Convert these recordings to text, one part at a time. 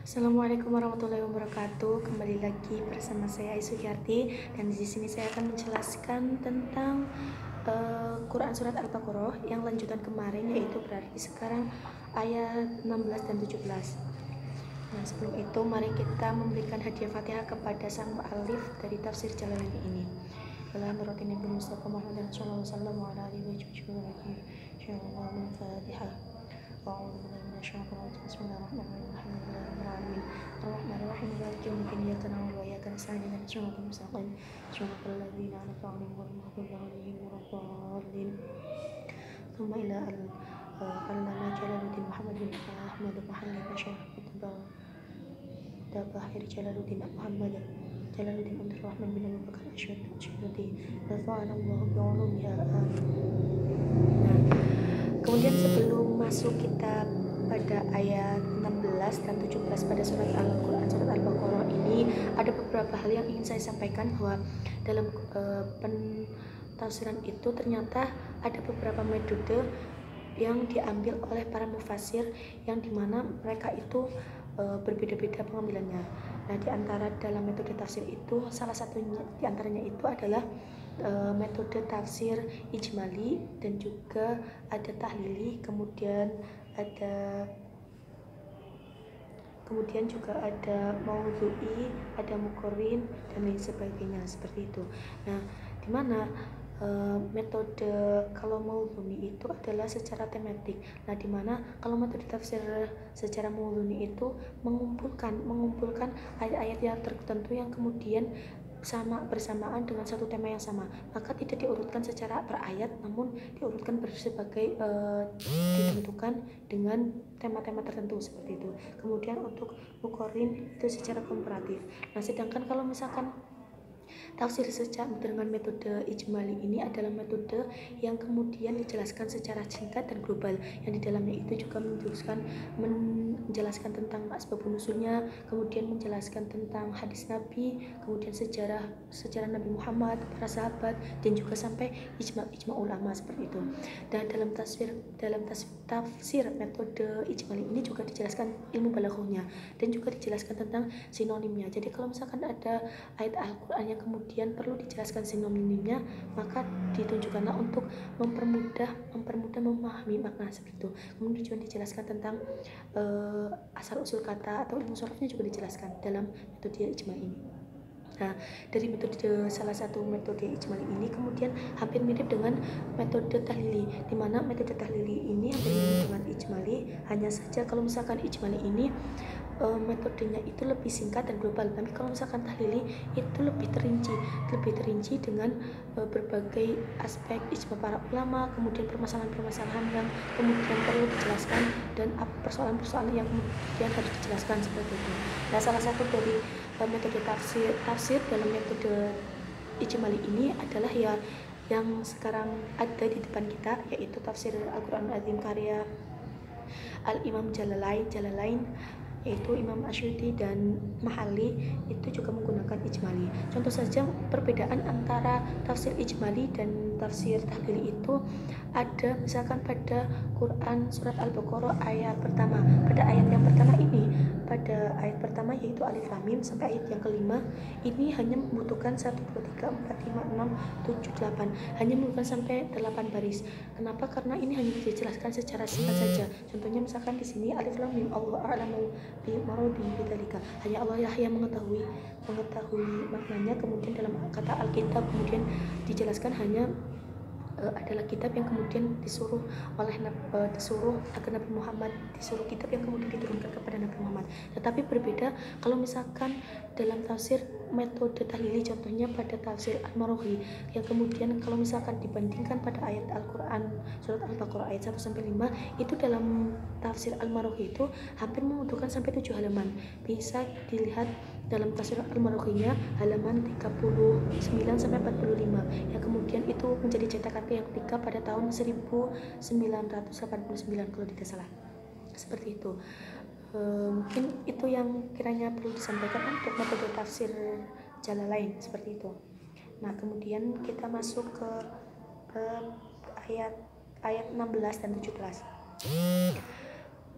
Assalamualaikum warahmatullahi wabarakatuh. Kembali lagi bersama saya Aisyah Yarti, dan di sini saya akan menjelaskan tentang Quran surat Al-Baqarah yang lanjutan kemarin, yaitu berarti sekarang ayat 16 dan 17. Nah, sebelum itu mari kita memberikan hadiah Fatihah kepada sang mu'alif dari tafsir Jalalain ini. Bismillahirrahmanirrahim. Nabi Mustafa Muhammad sallallahu alaihi wasallam. Al-Fatihah. Bismillahirrahmanirrahim. Ar-Rahmanir-Rahim. Maliki yaumiddin. Iyyaka na'budu wa iyyaka nasta'in. Ihdinas siratal mustaqim. Siratal ladzina an'amta 'alaihim ghairil maghdubi 'alaihim waladdallin. Tsumma ila al-Allama Jalaluddin Muhammad bin Ahmad Muhammad Syekh Tabahir Jalaluddin Muhammad Jalaluddin Abdul Rahman bin Abu Bakar Asy'ari Rafa'anallahu bi'ulumiha. Nah, kemudian sebelum masuk kita pada ayat 16 dan 17 pada surat Al-Quran surat Al-Baqarah ini, ada beberapa hal yang ingin saya sampaikan, bahwa dalam pentafsiran itu ternyata ada beberapa metode yang diambil oleh para mufasir, yang dimana mereka itu berbeda-beda pengambilannya. Nah, di antara dalam metode tafsir itu, salah satunya di antaranya itu adalah metode tafsir ijmali, dan juga ada tahlili, kemudian juga ada maudhu'i, ada muqarrin, dan lain sebagainya seperti itu. Nah, di mana metode kalau maudhu'i itu adalah secara tematik. Nah, di mana kalau metode tafsir secara maudhu'i itu mengumpulkan ayat-ayat yang tertentu yang kemudian bersamaan dengan satu tema yang sama, maka tidak diurutkan secara per ayat, namun diurutkan bersebagai ditentukan dengan tema-tema tertentu seperti itu. Kemudian untuk muqarrin itu secara komparatif. Nah, sedangkan kalau misalkan tafsir secara dengan metode ijmali ini adalah metode yang kemudian dijelaskan secara singkat dan global, yang di dalamnya itu juga menjelaskan tentang asbabun nusulnya, kemudian menjelaskan tentang hadis Nabi, kemudian sejarah Nabi Muhammad, para sahabat, dan juga sampai ijma ulama seperti itu. Dan dalam tafsir metode ijmali ini juga dijelaskan ilmu balaghahnya, dan juga dijelaskan tentang sinonimnya. Jadi kalau misalkan ada ayat Al-Quran yang kemudian perlu dijelaskan sinonimnya, maka ditunjukkanlah untuk mempermudah memahami makna seperti itu. Kemudian juga dijelaskan tentang asal usul kata atau ilmu sharafnya juga dijelaskan dalam metode ijmal ini. Nah, dari salah satu metode ijmali ini kemudian hampir mirip dengan metode tahlili, di mana metode tahlili ini hampir mirip dengan ijmali, hanya saja kalau misalkan ijmali ini metodenya itu lebih singkat dan global, tapi kalau misalkan tahlili itu lebih terinci dengan berbagai aspek ijma para ulama, kemudian permasalahan-permasalahan yang kemudian perlu dijelaskan, dan persoalan-persoalan yang kemudian harus dijelaskan seperti itu. Nah, salah satu dari metode tafsir dalam metode ijmali ini adalah yang sekarang ada di depan kita, yaitu tafsir Al-Quran Azim karya Al-Imam Jalalain, yaitu Imam Asy'ari dan Mahalli, itu juga menggunakan ijmali. Contoh saja perbedaan antara tafsir ijmali dan tafsir tahlili itu ada misalkan pada Quran surat Al-Baqarah ayat pertama. Pada ayat yang pertama ini, pada ayat pertama yaitu Alif Lam Mim sampai ayat yang kelima, ini hanya membutuhkan 1, 2, 3, 4, 5, 6, 7, 8, hanya membutuhkan sampai 8 baris. Kenapa? Karena ini hanya dijelaskan secara singkat saja. Contohnya misalkan di sini Alif Lam Mim, Allahu a'lamu bimarodi bidzalika, hanya Allah yang mengetahui maknanya. Kemudian dalam kata Alkitab kemudian dijelaskan hanya adalah kitab yang kemudian disuruh agar Nabi Muhammad, disuruh kitab yang kemudian diturunkan kepada Nabi Muhammad. Tetapi berbeda kalau misalkan dalam tafsir metode tahlili, contohnya pada tafsir Al-Marughi, yang kemudian kalau misalkan dibandingkan pada ayat Al-Quran surat Al-Baqarah ayat 1-5, itu dalam tafsir Al-Marughi itu hampir membutuhkan sampai 7 halaman. Bisa dilihat dalam tafsir Al-Marughinya halaman 39-45, yang kemudian itu menjadi cetakan yang ketiga pada tahun 1989 kalau tidak salah, seperti itu. Mungkin itu yang kiranya perlu disampaikan untuk metode tafsir Jalalain seperti itu. Nah, kemudian kita masuk ke ayat 16 dan 17.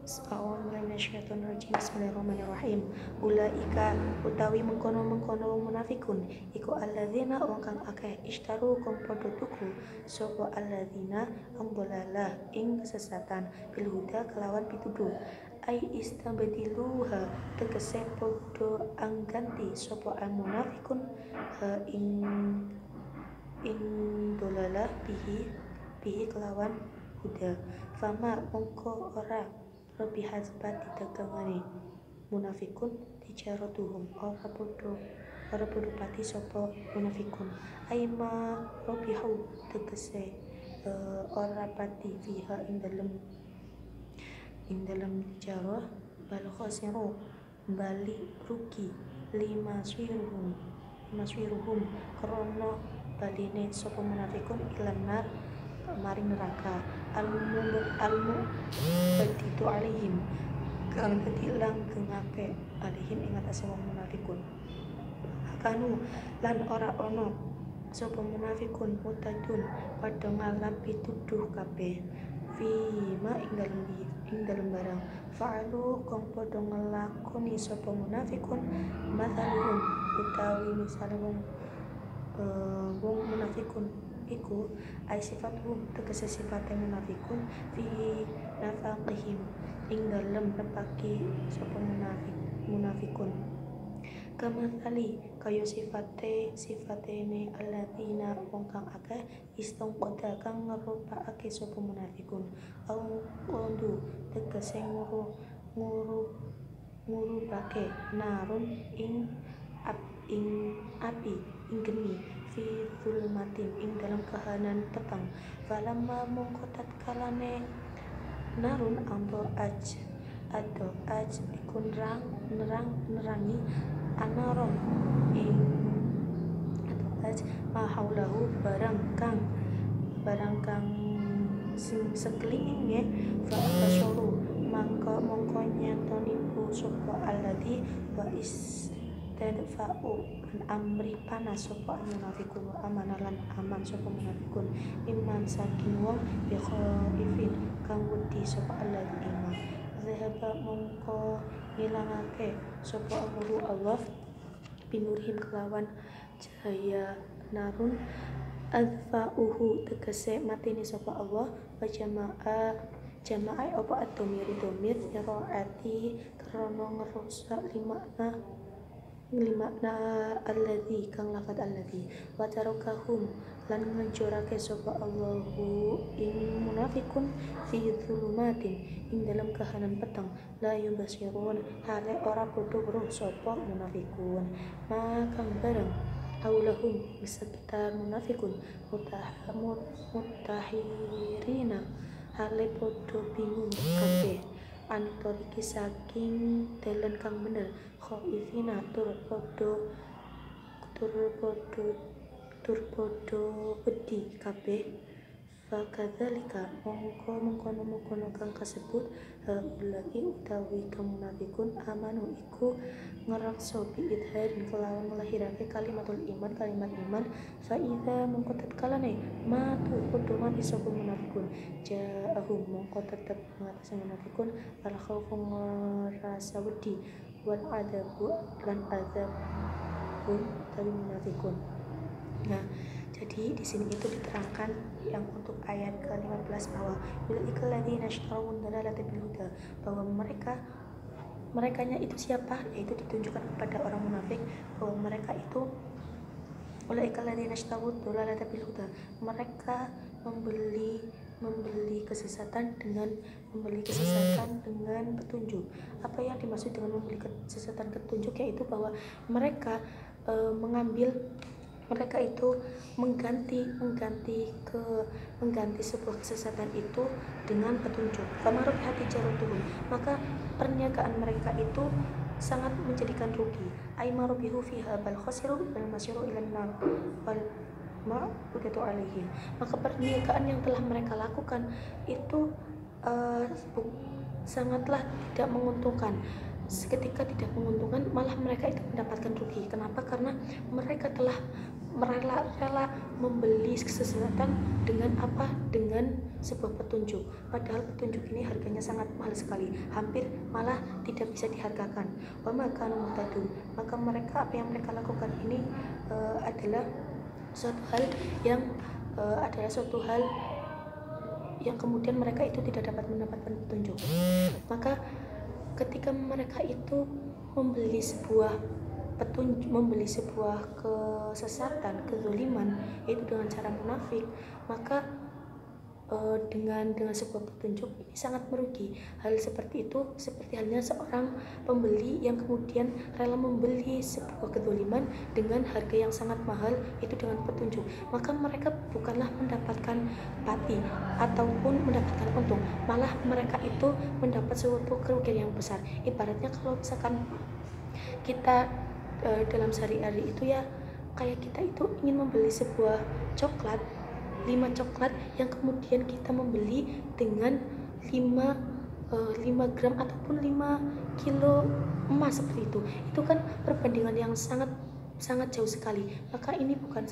Bismillahirrahmanirrahim. Ulaika utawi mengkono-mengkono munafikun iku alladzina wong kang akeh ishtaru kang padha tuku sapa alladzina amdalalah ing kesesatan bil huda kelawan pituduh ai istabdiluha tegese padha angganti sapa al munafikun ing dolalah bihi kelawan huda fama mongko ora lebih hasbat didagangane munafikun dijaratuhum ora podo pati sapa munafikun aima robihu tegese ora pati fiha ing dalem dijarah bal khasiru bali rugi lima swiruhum krono baline sapa munafikun ilanar maring neraka almu baditu alihim kang dadi langgengape alihim ing atase wong munafikun kanu lan ora ono sapa munafikun mutadun padha ngalap pituduh kabeh fima ing dalem barang fa'alu kang padha nglakoni sapa munafikun mathaluhum utawi misale wong munafikun iku ai sifatuhum tegese sifate munafikun fi nafaqihim ing dalem nepaki sapa munafikun kama tali kaya sifatene alladzina wong kang akeh istongkoda kang ngerupakake sapa munafikun au qondu tegese ngurupake narun ing api ing geni fi zulmatin ing dalam kahanan petang falamma mongko tatkalane narun ambo iku nerangi anaron ing mahaulahu barang kang sing sekelilinge fa basyuru mongko nyantoniku sapa alladzi wa tadfa'u an amri panas sapa munafikun wa amanalan aman sapa munafikun iman saking wong bi khaifin kang wedi sapa alladzina zahaba mongko ngilangake sapa Allah binurhim kelawan cahaya narun adfa'uhu tegese matine sapa Allah wa jama'a apa domir iraati krono ngerusak limakna alladzi kang lafad alladzi wa tarakahum lan ngajurake sapa Allahu ing munafikun fi dzulumatin ing dalam kahanan petang la yubasirun hale ora padha weruh sapa munafikun makang bareng haulahum sekitar munafikun mutahirina hale padha bingung kabeh antoriki saking dalan kang bener khaifina tur podo wedi kabeh fakadzalika mongkono kang kasebut ulai utawi kemunafikun amanu iku ngerakso biidharin kelawan melahirake kalimat iman fa idza mongko tatkalane matu podo mati sapa munafikun ja'ahum mongko tetep ngatasi munafikun al khaufu ngrasa wedi wal adabu lan azabun dari munafikun. Nah, jadi di sini itu diterangkan yang untuk ayat ke-15 bahwa ulaikal ladzina ishtarawun dalalata bil huda, bahwa merekanya itu siapa, yaitu ditunjukkan kepada orang munafik bahwa mereka itu ulaikal ladzina ishtarawun dalalata bil huda, mereka membeli kesesatan dengan petunjuk. Apa yang dimaksud dengan membeli kesesatan petunjuk, yaitu bahwa mereka mereka itu mengganti sebuah kesesatan itu dengan petunjuk. Famarut hati jarutuhum, maka perniagaan mereka itu sangat menjadikan rugi. Aimarubihu fiha bal khasiru bal masyiru ilan nar wal ma'udatu alaihim. Maka perniagaan yang telah mereka lakukan itu sangatlah tidak menguntungkan. Seketika tidak menguntungkan, malah mereka itu mendapatkan rugi. Kenapa? Karena mereka telah rela membeli kesesatan dengan apa? Dengan sebuah petunjuk. Padahal petunjuk ini harganya sangat mahal sekali, hampir malah tidak bisa dihargakan. Wa maka muhtadun, maka mereka apa yang mereka lakukan ini adalah suatu hal yang kemudian mereka itu tidak dapat mendapatkan petunjuk. Maka ketika mereka itu membeli sebuah kesesatan, kezaliman, yaitu dengan cara munafik, maka dengan sebuah petunjuk ini sangat merugi. Hal seperti itu seperti halnya seorang pembeli yang kemudian rela membeli sebuah kezaliman dengan harga yang sangat mahal, itu dengan petunjuk, maka mereka bukanlah mendapatkan pati ataupun mendapatkan untung, malah mereka itu mendapat suatu kerugian yang besar. Ibaratnya kalau misalkan kita dalam sehari-hari itu ya, kayak kita itu ingin membeli sebuah coklat, 5 coklat yang kemudian kita membeli dengan 5 gram ataupun 5 kilo emas seperti itu kan perbandingan yang sangat jauh sekali. Maka ini bukan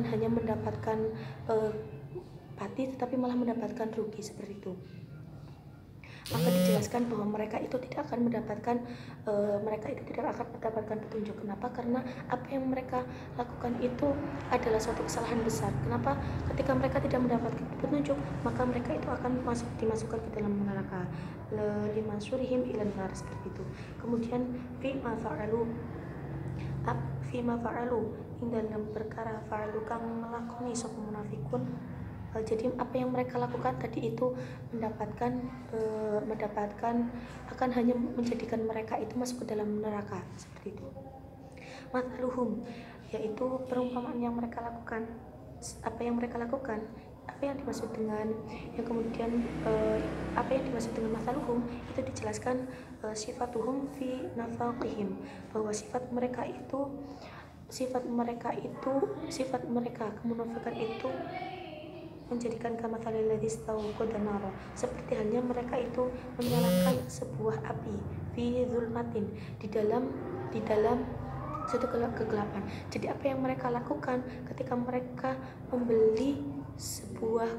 hanya mendapatkan pati, tetapi malah mendapatkan rugi seperti itu. Maka dijelaskan bahwa mereka itu tidak akan mendapatkan petunjuk. Kenapa? Karena apa yang mereka lakukan itu adalah suatu kesalahan besar. Kenapa? Ketika mereka tidak mendapatkan petunjuk, maka mereka itu akan dimasukkan ke dalam neraka. Limansurihim ilan nar, seperti itu. Kemudian fima fa'alu ing dalam perkara fa'alu kang melakoni sapa munafikun. Jadi apa yang mereka lakukan tadi itu mendapatkan akan hanya menjadikan mereka itu masuk ke dalam neraka, seperti itu. Matluhum, yaitu perumpamaan yang mereka lakukan. Apa yang mereka lakukan, apa yang dimaksud dengan matluhum itu dijelaskan sifatuhum fi nafaqihim, bahwa sifat mereka kemunafikan itu menjadikan kamathalil ladzi istawqada nara, seperti halnya mereka itu menyalakan sebuah api fi zulmatin, di dalam suatu kegelapan. Jadi apa yang mereka lakukan ketika mereka membeli sebuah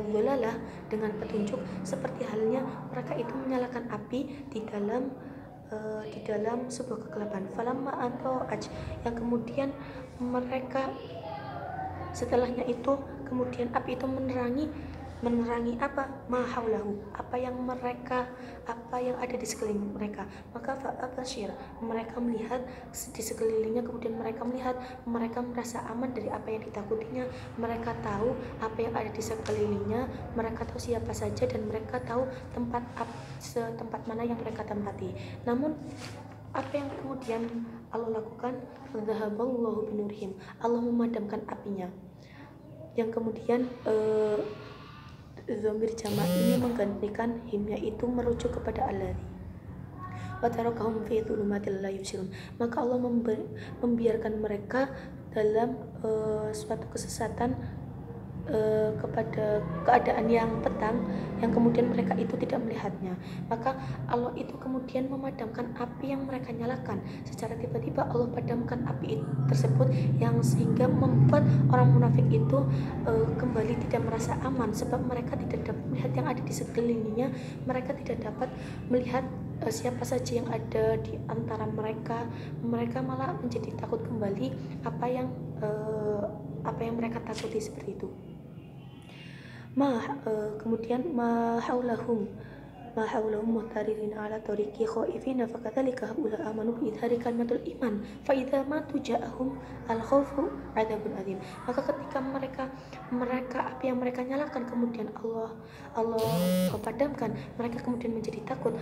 zolalah dengan petunjuk, seperti halnya mereka itu menyalakan api di dalam sebuah kegelapan. Falamma atau yang kemudian mereka setelahnya itu kemudian api itu menerangi apa? Mahaulahu, apa yang ada di sekeliling mereka. Maka fa'abashir, mereka melihat di sekelilingnya, kemudian mereka merasa aman dari apa yang ditakutinya. Mereka tahu apa yang ada di sekelilingnya, mereka tahu siapa saja, dan mereka tahu tempat mana yang mereka tempati. Namun apa yang kemudian Allah lakukan? Fadhahaballahu binurihim, Allah memadamkan apinya. Yang kemudian dhamir jama' ini menggantikan himnya, itu merujuk kepada alladzi wa tarakahum fi dhulumatil la yubsirun. Maka Allah membiarkan mereka dalam suatu kesesatan kepada keadaan yang petang, yang kemudian mereka itu tidak melihatnya. Maka Allah itu kemudian memadamkan api yang mereka nyalakan. Secara tiba-tiba Allah padamkan api tersebut, yang sehingga membuat orang munafik itu kembali tidak merasa aman, sebab mereka tidak dapat melihat yang ada di sekelilingnya. Mereka tidak dapat melihat siapa saja yang ada di antara mereka. Mereka malah menjadi takut kembali apa yang mereka takuti, seperti itu. Kemudian mahaulahum muhtaririn ala tariqi khaifina fakadzalika haula amanu bi idhari kalimatul iman fa idza matu ja'ahum al khaufu adzabun adzim. Maka ketika mereka api yang mereka nyalakan kemudian Allah padamkan, mereka kemudian menjadi takut.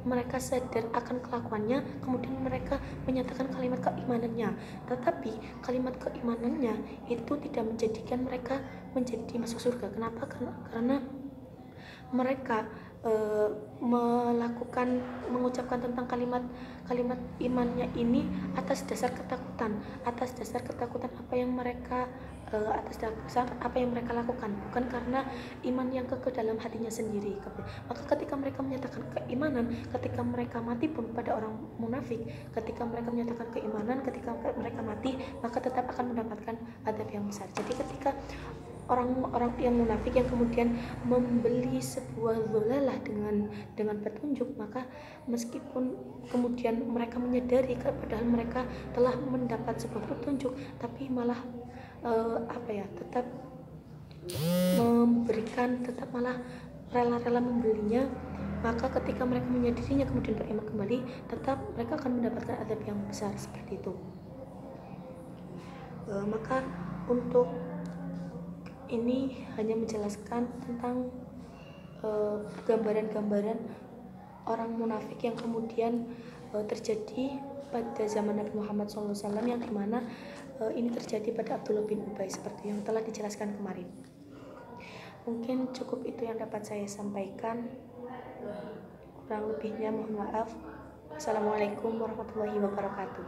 Mereka sadar akan kelakuannya, kemudian mereka menyatakan kalimat keimanannya, tetapi kalimat keimanannya itu tidak menjadikan mereka menjadi masuk surga. Kenapa? Karena mereka mengucapkan tentang kalimat imannya ini atas dasar ketakutan apa yang mereka atas dasar apa yang mereka lakukan, bukan karena iman yang kekeh dalam hatinya sendiri. Maka ketika mereka menyatakan keimanan, ketika mereka mati pun pada orang munafik, ketika mereka menyatakan keimanan, ketika mereka mati, maka tetap akan mendapatkan adab yang besar. Jadi ketika orang-orang yang munafik yang kemudian membeli sebuah dhalalah dengan petunjuk, maka meskipun kemudian mereka menyadari padahal mereka telah mendapat sebuah petunjuk, tapi malah tetap memberikan, tetap malah rela-rela membelinya, maka ketika mereka menyadarinya kemudian beriman kembali, tetap mereka akan mendapatkan adab yang besar seperti itu. Maka untuk ini hanya menjelaskan tentang gambaran-gambaran orang munafik yang kemudian terjadi pada zaman Nabi Muhammad SAW, yang dimana ini terjadi pada Abdullah bin Ubay seperti yang telah dijelaskan kemarin. Mungkin cukup itu yang dapat saya sampaikan, kurang lebihnya mohon maaf. Assalamualaikum warahmatullahi wabarakatuh.